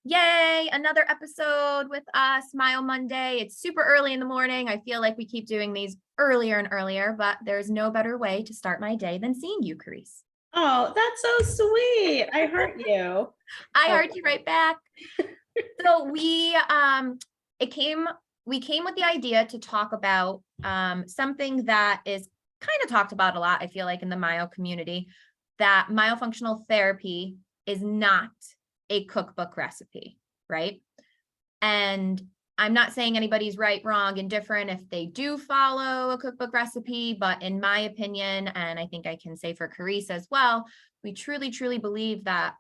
Yay, another episode with us, MYO Monday. It's super early in the morning. I feel like we keep doing these earlier and earlier, but there's no better way to start my day than seeing you, Carice. Oh, that's so sweet. I heart you. I Oh, heard you right back. So it came we came with the idea to talk about something that is kind of talked about a lot, I feel like, in the MYO community, that myofunctional therapy is not a cookbook recipe, right? And I'm not saying anybody's right, wrong, indifferent if they do follow a cookbook recipe, but in my opinion, and I think I can say for Carice as well, we truly, truly believe that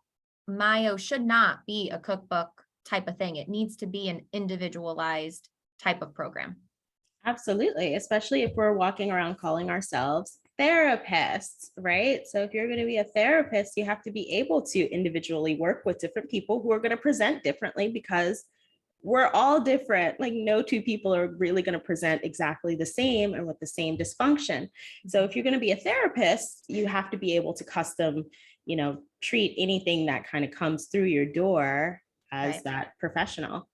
MYO should not be a cookbook type of thing. It needs to be an individualized type of program. absolutely. Especially if we're walking around calling ourselves therapists, right? So if you're going to be a therapist, you have to be able to individually work with different people who are going to present differently because we're all different. Like no two people are really going to present exactly the same and with the same dysfunction. So if you're going to be a therapist, you have to be able to custom, treat anything that kind of comes through your door as Right. that professional.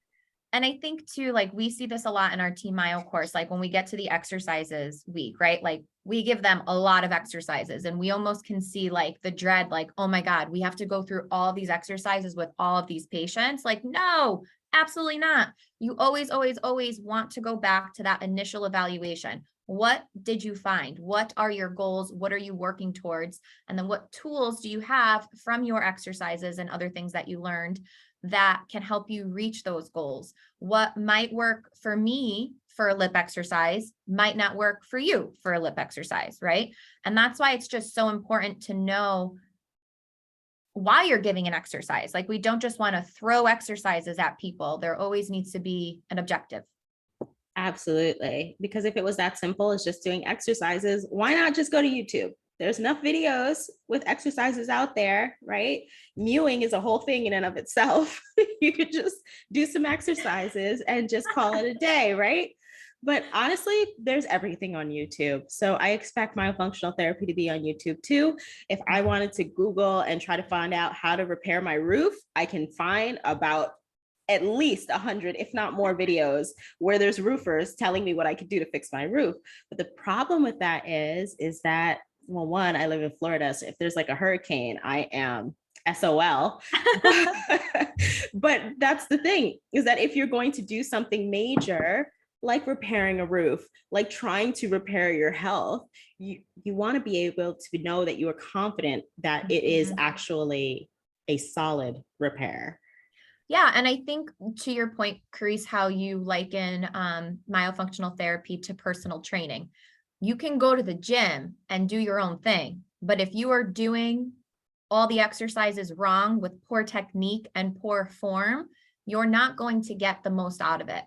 And I think too, like we see this a lot in our Team MYO course, like when we get to the exercises week, right? Like we give them a lot of exercises and we almost can see like the dread, like, oh my God, we have to go through all these exercises with all of these patients. Like, no, absolutely not. You always, always, always want to go back to that initial evaluation. What did you find? What are your goals? What are you working towards? And then what tools do you have from your exercises and other things that you learned that can help you reach those goals? What might work for me for a lip exercise might not work for you for a lip exercise, right? And that's why it's just so important to know why you're giving an exercise. Like we don't just want to throw exercises at people. There always needs to be an objective. Absolutely. Because if it was that simple as just doing exercises, why not just go to YouTube? There's enough videos with exercises out there, right? Mewing is a whole thing in and of itself. You could just do some exercises and just call it a day, right? But honestly, there's everything on YouTube. So I expect myofunctional therapy to be on YouTube too. If I wanted to Google and try to find out how to repair my roof, I can find about at least 100, if not more, videos where there's roofers telling me what I could do to fix my roof. But the problem with that is that, well, one, I live in Florida. So if there's like a hurricane, I am SOL. But that's the thing, is that if you're going to do something major, like repairing a roof, like trying to repair your health, you want to be able to know that you are confident that it is actually a solid repair. Yeah, and I think to your point, Carice, how you liken myofunctional therapy to personal training. You can go to the gym and do your own thing, but if you are doing all the exercises wrong with poor technique and poor form, you're not going to get the most out of it.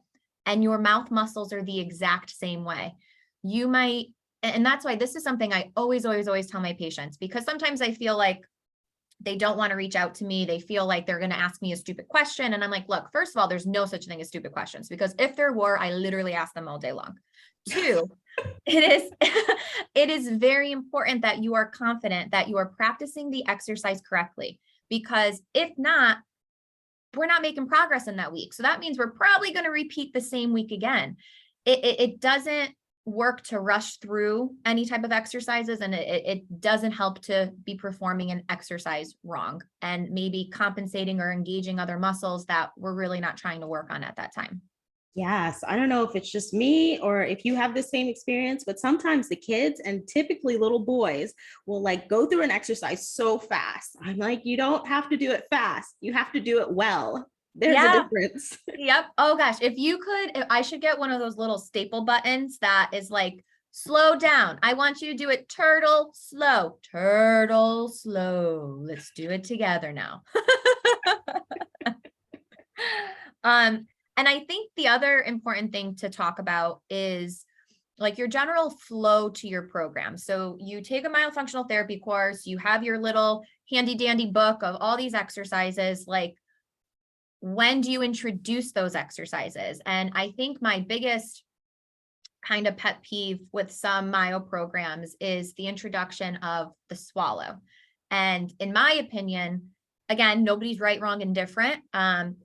And your mouth muscles are the exact same way. You might, and that's why this is something I always, always, always tell my patients, because sometimes I feel like they don't want to reach out to me. They feel like they're going to ask me a stupid question. And I'm like, look, first of all, there's no such thing as stupid questions, because if there were, I literally ask them all day long. Two, it is it is very important that you are confident that you are practicing the exercise correctly, because if not, we're not making progress in that week. So that means we're probably going to repeat the same week again. It doesn't work to rush through any type of exercises, and it doesn't help to be performing an exercise wrong and maybe compensating or engaging other muscles that we're really not trying to work on at that time. Yes, I don't know if it's just me or if you have the same experience, but sometimes the kids and typically little boys will like go through an exercise so fast. I'm like, you don't have to do it fast. You have to do it well. There's a Yeah. difference. Yep. Oh gosh, if I should get one of those little staple buttons that is like, slow down. I want you to do it turtle slow. Turtle slow. Let's do it together now. And I think the other important thing to talk about is like your general flow to your program. So you take a myofunctional therapy course, you have your little handy dandy book of all these exercises. Like, when do you introduce those exercises? And I think my biggest kind of pet peeve with some MYO programs is the introduction of the swallow. And in my opinion, again, nobody's right, wrong, and different.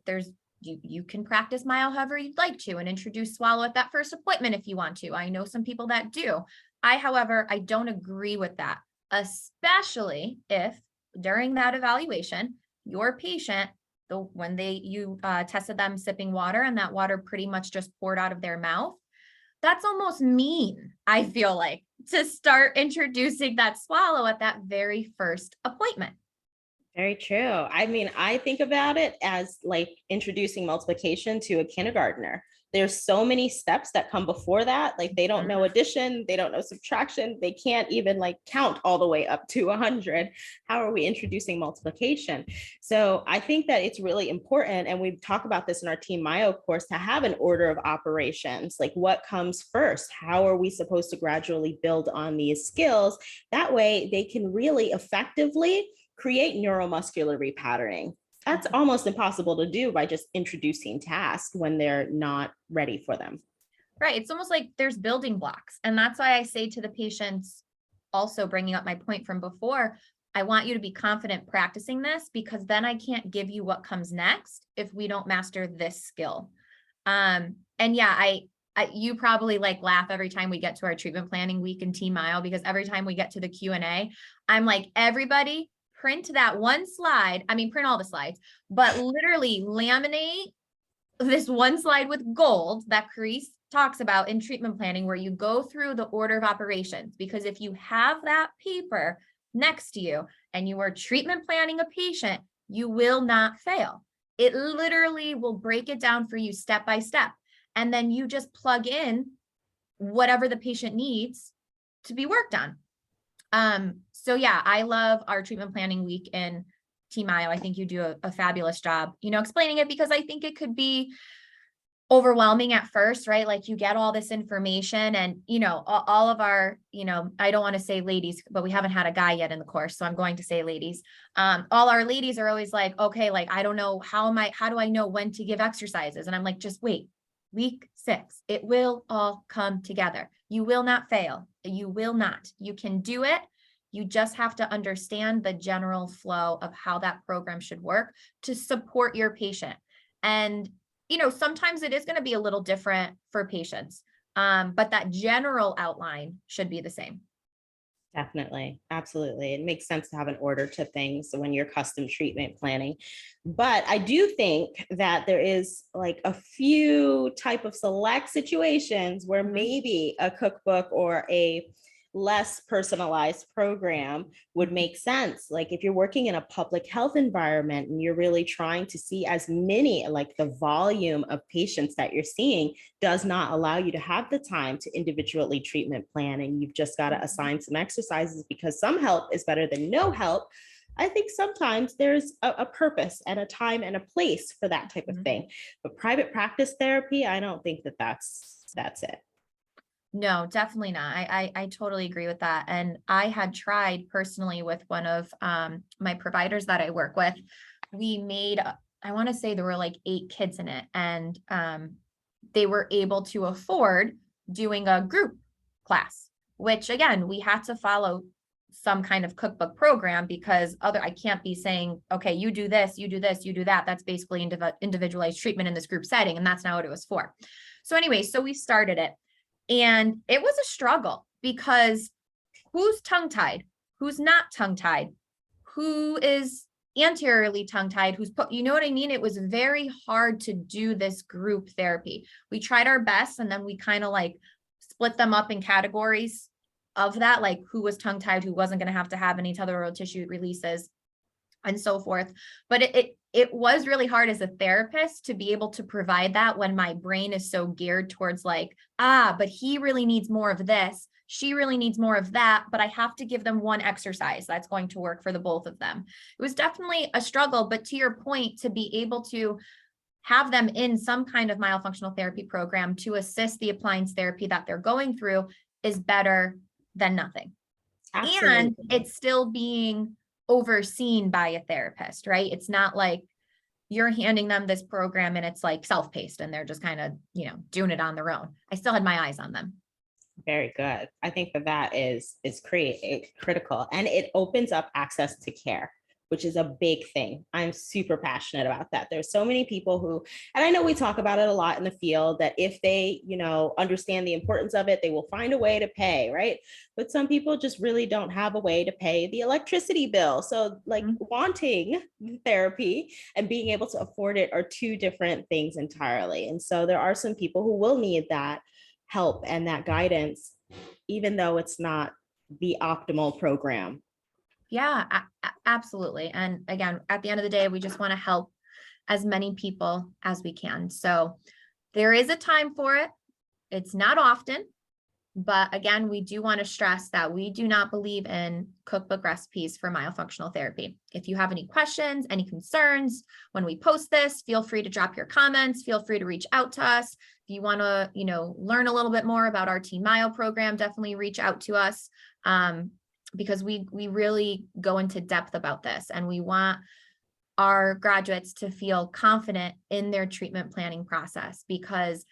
There's you can practice myo however you'd like to and introduce swallow at that first appointment if you want to. I know some people that do. However, I don't agree with that, especially if during that evaluation, your patient, when you tested them sipping water and that water pretty much just poured out of their mouth, that's almost mean, I feel like, to start introducing that swallow at that very first appointment. Very true. I mean, I think about it as like introducing multiplication to a kindergartner. There's so many steps that come before that. Like they don't know addition, they don't know subtraction, they can't even like count all the way up to 100. How are we introducing multiplication? So I think that it's really important, and we talk about this in our Team Myo course, to have an order of operations. Like what comes first? How are we supposed to gradually build on these skills? That way they can really effectively create neuromuscular repatterning. That's almost impossible to do by just introducing tasks when they're not ready for them. Right. It's almost like there's building blocks. And that's why I say to the patients, also bringing up my point from before, I want you to be confident practicing this, because then I can't give you what comes next if we don't master this skill. And yeah, you probably like laugh every time we get to our treatment planning week in Team Mile, because every time we get to the Q&A, I'm like, everybody print that one slide. I mean, print all the slides, but literally laminate this one slide with gold that Carice talks about in treatment planning, where you go through the order of operations. Because if you have that paper next to you and you are treatment planning a patient, you will not fail. It literally will break it down for you step by step. And then you just plug in whatever the patient needs to be worked on. So yeah, I love our treatment planning week in Team Myo. I think you do a fabulous job, explaining it, because I think it could be overwhelming at first, right? Like you get all this information and, all of our, I don't want to say ladies, but we haven't had a guy yet in the course. So I'm going to say ladies. All our ladies are always like, okay, like, I don't know, how do I know when to give exercises? And I'm like, just wait, week 6, it will all come together. You will not fail. You will not. You can do it. You just have to understand the general flow of how that program should work to support your patient. And, sometimes it is going to be a little different for patients, but that general outline should be the same. Definitely. Absolutely. It makes sense to have an order to things when you're custom treatment planning. But I do think that there is like a few type of select situations where maybe a cookbook or a less personalized program would make sense. Like if you're working in a public health environment and you're really trying to see as many, like the volume of patients that you're seeing does not allow you to have the time to individually treatment plan, and you've just got to assign some exercises because some help is better than no help. I think sometimes there's a purpose and a time and a place for that type of thing. But private practice therapy, I don't think that that's it. No, definitely not. I totally agree with that. And I had tried personally with one of my providers that I work with. We made, I want to say there were like 8 kids in it, and they were able to afford doing a group class, which again, we had to follow some kind of cookbook program, because I can't be saying, okay, you do this, you do this, you do that. That's basically individualized treatment in this group setting. And that's not what it was for. So anyway, so we started it. And it was a struggle, because who's tongue-tied, who's not tongue-tied, who is anteriorly tongue-tied, you know what I mean? It was very hard to do this group therapy. We tried our best, and then we kind of like split them up in categories of that, like who was tongue-tied, who wasn't going to have any tether tissue releases, and so forth. But it was really hard as a therapist to be able to provide that when my brain is so geared towards like, but he really needs more of this, she really needs more of that, but I have to give them one exercise that's going to work for the both of them. It was definitely a struggle, but to your point, to be able to have them in some kind of myofunctional therapy program to assist the appliance therapy that they're going through is better than nothing. Absolutely. And it's still being overseen by a therapist, right? It's not like you're handing them this program and it's like self-paced and they're just kind of, doing it on their own. I still had my eyes on them. Very good. I think that is critical, and it opens up access to care. which is a big thing. I'm super passionate about that. There's so many people who, and I know we talk about it a lot in the field, that if they, understand the importance of it, they will find a way to pay, right? But some people just really don't have a way to pay the electricity bill. So like wanting therapy and being able to afford it are two different things entirely. And so there are some people who will need that help and that guidance, even though it's not the optimal program. Yeah, absolutely. And again, at the end of the day, we just want to help as many people as we can. So there is a time for it. It's not often, but again, we do want to stress that we do not believe in cookbook recipes for myofunctional therapy. If you have any questions, any concerns, when we post this, feel free to drop your comments, feel free to reach out to us. If you want to, learn a little bit more about our Team Myo program, definitely reach out to us. Because we really go into depth about this, and we want our graduates to feel confident in their treatment planning process, because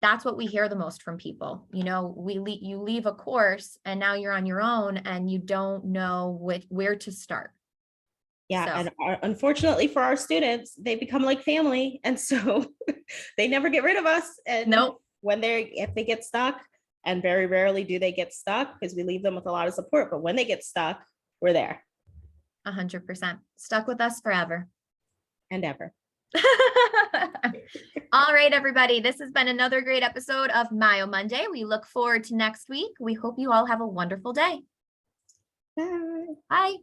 that's what we hear the most from people. You leave a course and now you're on your own and you don't know where to start. Yeah. So. And unfortunately for our students, they become like family. And so they never get rid of us. And nope. If they get stuck, and very rarely do they get stuck because we leave them with a lot of support. But when they get stuck, we're there. 100%. Stuck with us forever. And ever. All right, everybody. This has been another great episode of MYO Monday. We look forward to next week. We hope you all have a wonderful day. Bye. Bye.